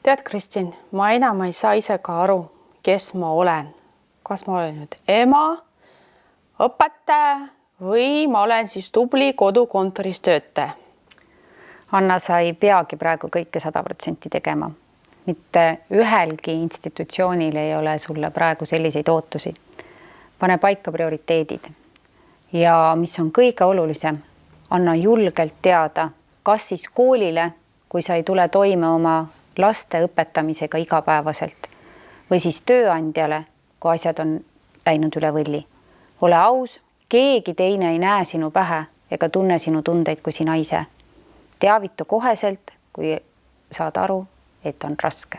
Tead, Kristin, ma enam ei saa ise ka aru, kes ma olen. Kas ma olen nüüd ema, õpetaja või ma olen siis tubli kodukontoris töötaja? Anna, sa ei peagi praegu kõike 100% tegema. Mitte ühelgi institutsioonil ei ole sulle praegu selliseid ootusi. Pane paika prioriteedid. Ja mis on kõige olulisem, anna julgelt teada, kas siis koolile, kui sa ei tule toime oma laste õpetamisega igapäevaselt, või siis tööandjale, kui asjad on läinud üle võlli. Ole aus, keegi teine ei näe sinu pähe ega tunne sinu tundeid kui sina ise. Teavitu koheselt, kui saad aru, et on raske.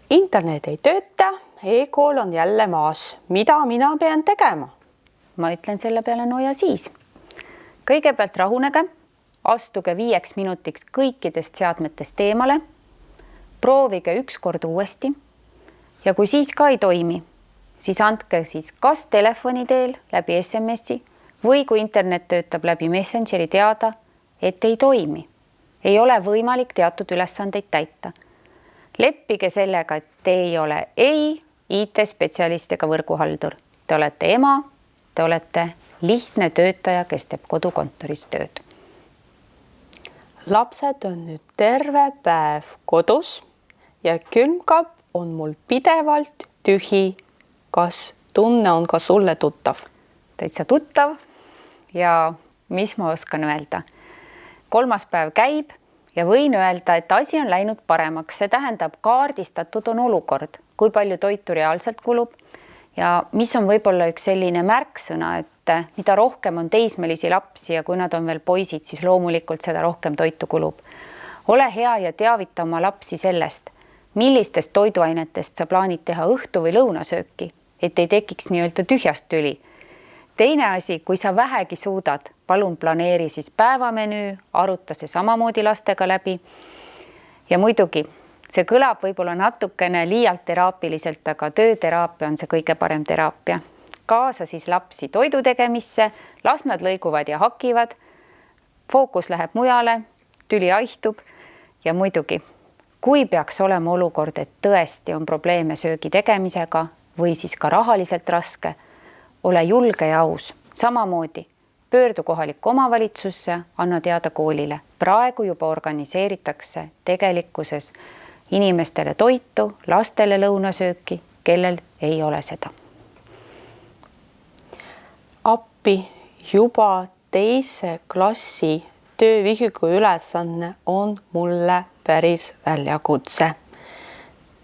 Internet ei tööta, e-kool on jälle maas. Mida mina pean tegema? Ma ütlen selle peale no ja siis. Kõigepealt rahunege, astuge 5 minutiks kõikidest seadmetest eemale, proovige üks kord uuesti ja kui siis ka ei toimi, siis andke siis kas telefoni teel läbi SMS-i või kui internet töötab läbi Messengeri teada, et ei toimi. Ei ole võimalik teatud ülesandeid täita. Leppige sellega, et te ei ole ei IT-spetsialist ega võrguhaldur. Te olete ema, te olete lihtne töötaja, kes teeb kodukontoris tööd. Lapsed on nüüd terve päev kodus ja külmkapp on mul pidevalt tühi. Kas tunne on ka sulle tuttav? Täitsa tuttav ja mis ma oskan öelda? 3. päev käib ja võin öelda, et asi on läinud paremaks. See tähendab, kaardistatud on olukord, kui palju toitu reaalselt kulub ja mis on võib-olla üks selline märksõna, et mida rohkem on teismelisi lapsi ja kui nad on veel poisid, siis loomulikult seda rohkem toitu kulub. Ole hea ja teavita oma lapsi sellest, millistest toiduainetest sa plaanid teha õhtu või lõunasööki, et ei tekiks nii-öelda tühjast tüli. Teine asi, kui sa vähegi suudad, palun planeeri siis päevamenüü, aruta see samamoodi lastega läbi. Ja muidugi, see kõlab võib-olla natukene liialt teraapiliselt, aga tööteraapia on see kõige parem teraapia. Kaasa siis lapsi toidu tegemisse, las nad lõiguvad ja hakivad, fookus läheb mujale, tüli aihtub ja muidugi, kui peaks olema olukord, et tõesti on probleeme söögi tegemisega või siis ka rahaliselt raske, ole julge ja aus. Samamoodi pöördu kohalikku omavalitsusse, anna teada koolile. Praegu juba organiseeritakse tegelikkuses inimestele toitu, lastele lõunasööki, kellel ei ole seda. Appi juba 2. klassi töövihiku ülesanne on mulle päris väljakutse.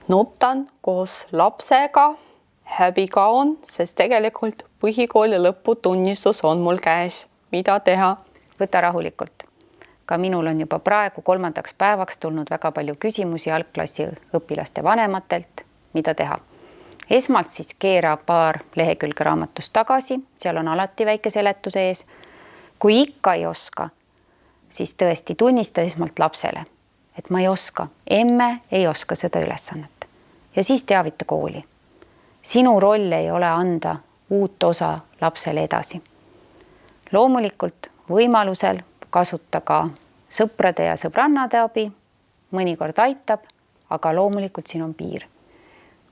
Nutan koos lapsega, häbi ka on, sest tegelikult põhikooli lõputunnistus on mul käes. Mida teha? Võta rahulikult. Ka minul on juba praegu 3. päevaks tulnud väga palju küsimusi algklassi õpilaste vanematelt, mida teha. Esmalt siis keera paar lehekülge raamatust tagasi, seal on alati väike seletuse ees. Kui ikka ei oska, siis tõesti tunnista esmalt lapsele, et ma ei oska, emme ei oska seda ülesannet. Ja siis teavita kooli. Sinu roll ei ole anda uut osa lapsele edasi. Loomulikult võimalusel kasuta ka sõprade ja sõbrannade abi, mõnikord aitab, aga loomulikult siin on piir.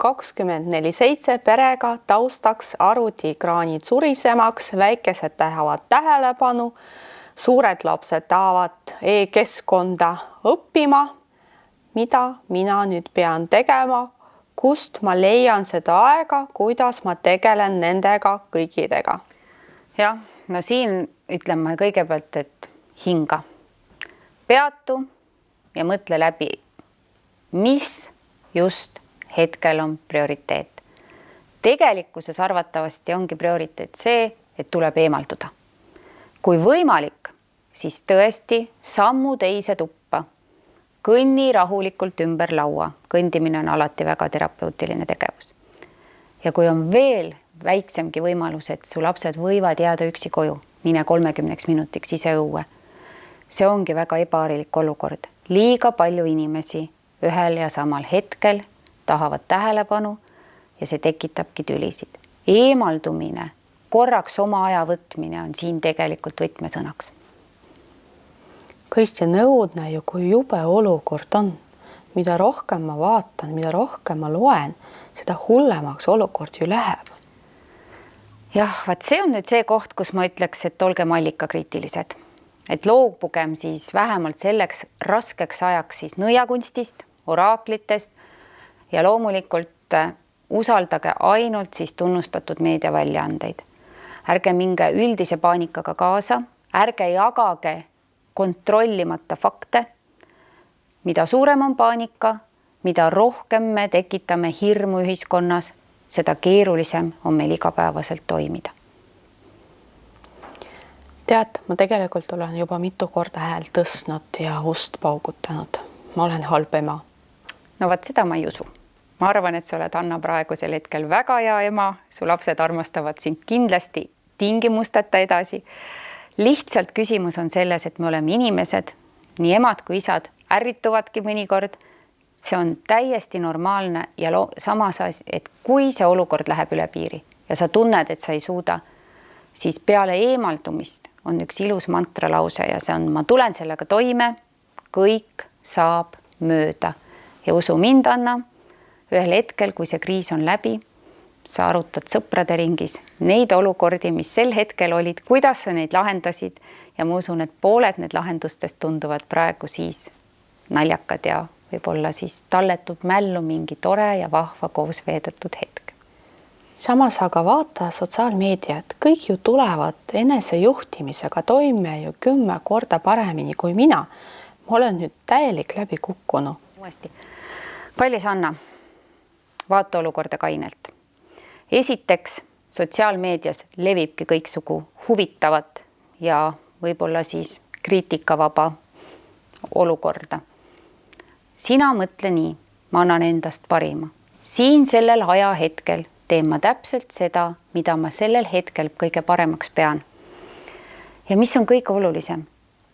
24/7 perega taustaks arvutiekraanid surisemaks, väikesed tahavad tähelepanu, suured lapsed tahavad e-keskkonda õppima. Mida mina nüüd pean tegema? Kust ma leian seda aega, kuidas ma tegelen nendega kõigidega? Jah, no siin ütlen ma kõigepealt, et hinga. Peatu ja mõtle läbi, mis just hetkel on prioriteet. Tegelikkuses arvatavasti ongi prioriteet see, et tuleb eemalduda. Kui võimalik, siis tõesti sammu teise tuppa. Kõnni rahulikult ümber laua. Kõndimine on alati väga terapeutiline tegevus. Ja kui on veel väiksemgi võimalus, et su lapsed võivad jääda üksi koju, mine 30 minutiks ise õue. See ongi väga ebaharilik olukord. Liiga palju inimesi ühel ja samal hetkel tahavad tähelepanu ja see tekitabki tülisid. Eemaldumine, korraks oma aja võtmine on siin tegelikult võtmesõnaks. Kristjan, õudne ju, kui jube olukord on. mida rohkem ma vaatan, mida rohkem ma loen, seda hullemaks olukord ju läheb. Jah, vaat see on nüüd see koht, kus ma ütleks, et olgem allikakriitilised. Et loobugem siis vähemalt selleks raskeks ajaks siis nõiakunstist, oraaklitest ja loomulikult usaldage ainult siis tunnustatud meediaväljaandeid. Ärge minge üldise paanikaga kaasa, ärge jagage kontrollimata fakte. Mida suurem on paanika, mida rohkem me tekitame hirmu ühiskonnas, seda keerulisem on meil igapäevaselt toimida. Tead, ma tegelikult olen juba mitu korda hääl tõstnud ja ust paugutanud. Ma olen halb ema. No vaat seda ma ei usu. Ma arvan, et sa oled Anna praegusel hetkel väga hea ema. Su lapsed armastavad sind kindlasti tingimusteta edasi. Lihtsalt küsimus on selles, et me oleme inimesed, nii emad kui isad ärrituvadki mõnikord. See on täiesti normaalne ja samas, et kui see olukord läheb üle piiri ja sa tunned, et sa ei suuda, siis peale eemaldumist on üks ilus mantralause ja see on: ma tulen sellega toime, kõik saab mööda. Ja usu mind, Anna, ühel hetkel, kui see kriis on läbi, sa arutad sõprade ringis neid olukordi, mis sel hetkel olid, kuidas sa neid lahendasid ja ma usun, et pooled need lahendustest tunduvad praegu siis naljakad ja võib-olla siis talletub mällu mingi tore ja vahva koos veedetud hetk. Samas aga vaata sotsiaalmeediat, kõik ju tulevad enesejuhtimisega toime ju 10 korda paremini kui mina. Ma olen nüüd täielik läbi kukkunu. Uuesti. Kallis Anna, vaata olukorda kainelt. Esiteks, sotsiaalmeedias levibki kõiksugu huvitavat ja võib-olla siis kriitikavaba olukorda. Sina mõtle nii, ma annan endast parima. Siin sellel ajahetkel teen ma täpselt seda, mida ma sellel hetkel kõige paremaks pean. Ja mis on kõige olulisem?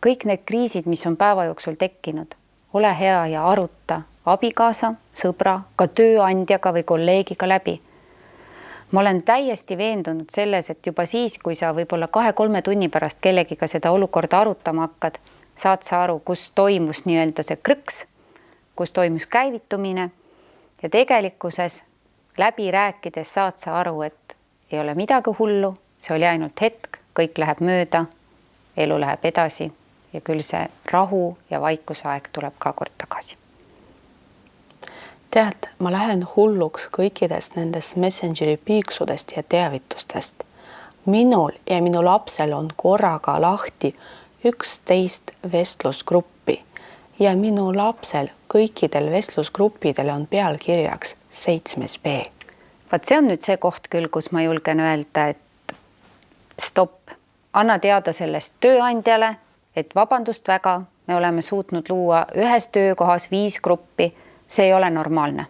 Kõik need kriisid, mis on päeva jooksul tekkinud, ole hea ja aruta abikaasa, sõbra, ka tööandjaga või kolleegiga läbi. Ma olen täiesti veendunud selles, et juba siis, kui sa võib-olla 2-3 tunni pärast kellegiga seda olukorda arutama hakkad, saad sa aru, kus toimus nii-öelda see krõks, kus toimus käivitumine ja tegelikkuses läbi rääkides saad sa aru, et ei ole midagi hullu, see oli ainult hetk, kõik läheb mööda, elu läheb edasi ja küll see rahu ja vaikuse aeg tuleb ka kord tagasi. Tead, ma lähen hulluks kõikidest nendest Messengeri piiksudest ja teavitustest. Minul ja minu lapsel on korraga lahti 11 vestlusgruppi ja minu lapsel kõikidel vestlusgruppidel on pealkirjaks 7B. Vaat see on nüüd see koht küll, kus ma julgen öelda, et stopp, anna teada sellest tööandjale, et vabandust väga, me oleme suutnud luua ühes töökohas 5 gruppi, see ei ole normaalne.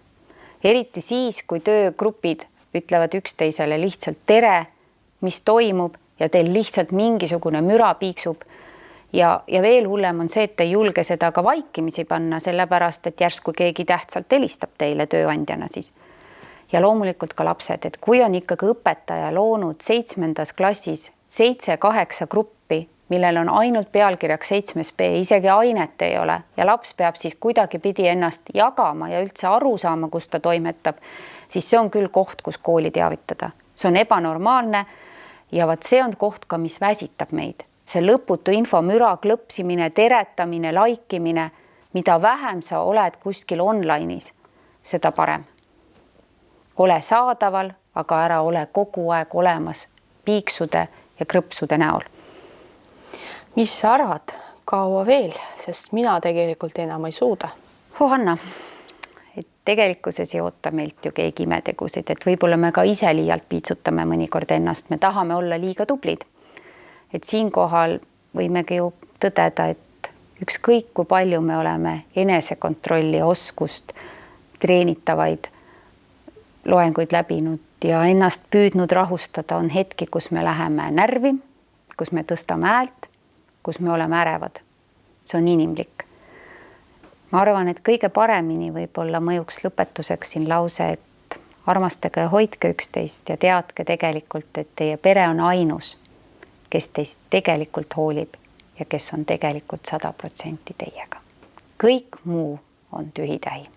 Eriti siis, kui töögrupid ütlevad üksteisele lihtsalt tere, mis toimub ja teil lihtsalt mingisugune müra piiksub. Ja veel hullem on see, et ei julge seda ka vaikimisi panna, sellepärast, et järsku keegi tähtsalt helistab teile tööandjana siis. Ja loomulikult ka lapsed, et kui on ikkagi õpetaja loonud 7. klassis 7-8 gruppi, millel on ainult pealkirjaks 7B, isegi ainet ei ole ja laps peab siis kuidagi pidi ennast jagama ja üldse aru saama, kus ta toimetab, siis see on küll koht, kus kooli teavitada. See on ebanormaalne ja vaat see on koht ka, mis väsitab meid. See lõputu infomüra, klõpsimine, teretamine, laikimine, mida vähem sa oled kuskil online'is, seda parem. Ole saadaval, aga ära ole kogu aeg olemas piiksude ja krõpsude näol. Mis sa arvad, kaua veel, sest mina tegelikult enam ei suuda? Anna, et tegelikkuses ei oota meilt ju keegi imetegusid, et võib-olla me ka ise liialt piitsutame mõnikord ennast, me tahame olla liiga tublid. Et siinkohal võimegi ju tõdeda, et ükskõik kui palju me oleme enesekontrolli oskust treenitavaid loenguid läbinud ja ennast püüdnud rahustada, on hetki, kus me läheme närvi, kus me tõstame häält, kus me oleme ärevad. See on inimlik. Ma arvan, et kõige paremini võib-olla mõjuks lõpetuseks siin lause, et armastage ja hoidke üksteist ja teadke tegelikult, et teie pere on ainus, kes teist tegelikult hoolib ja kes on tegelikult 100% teiega. Kõik muu on tühitähi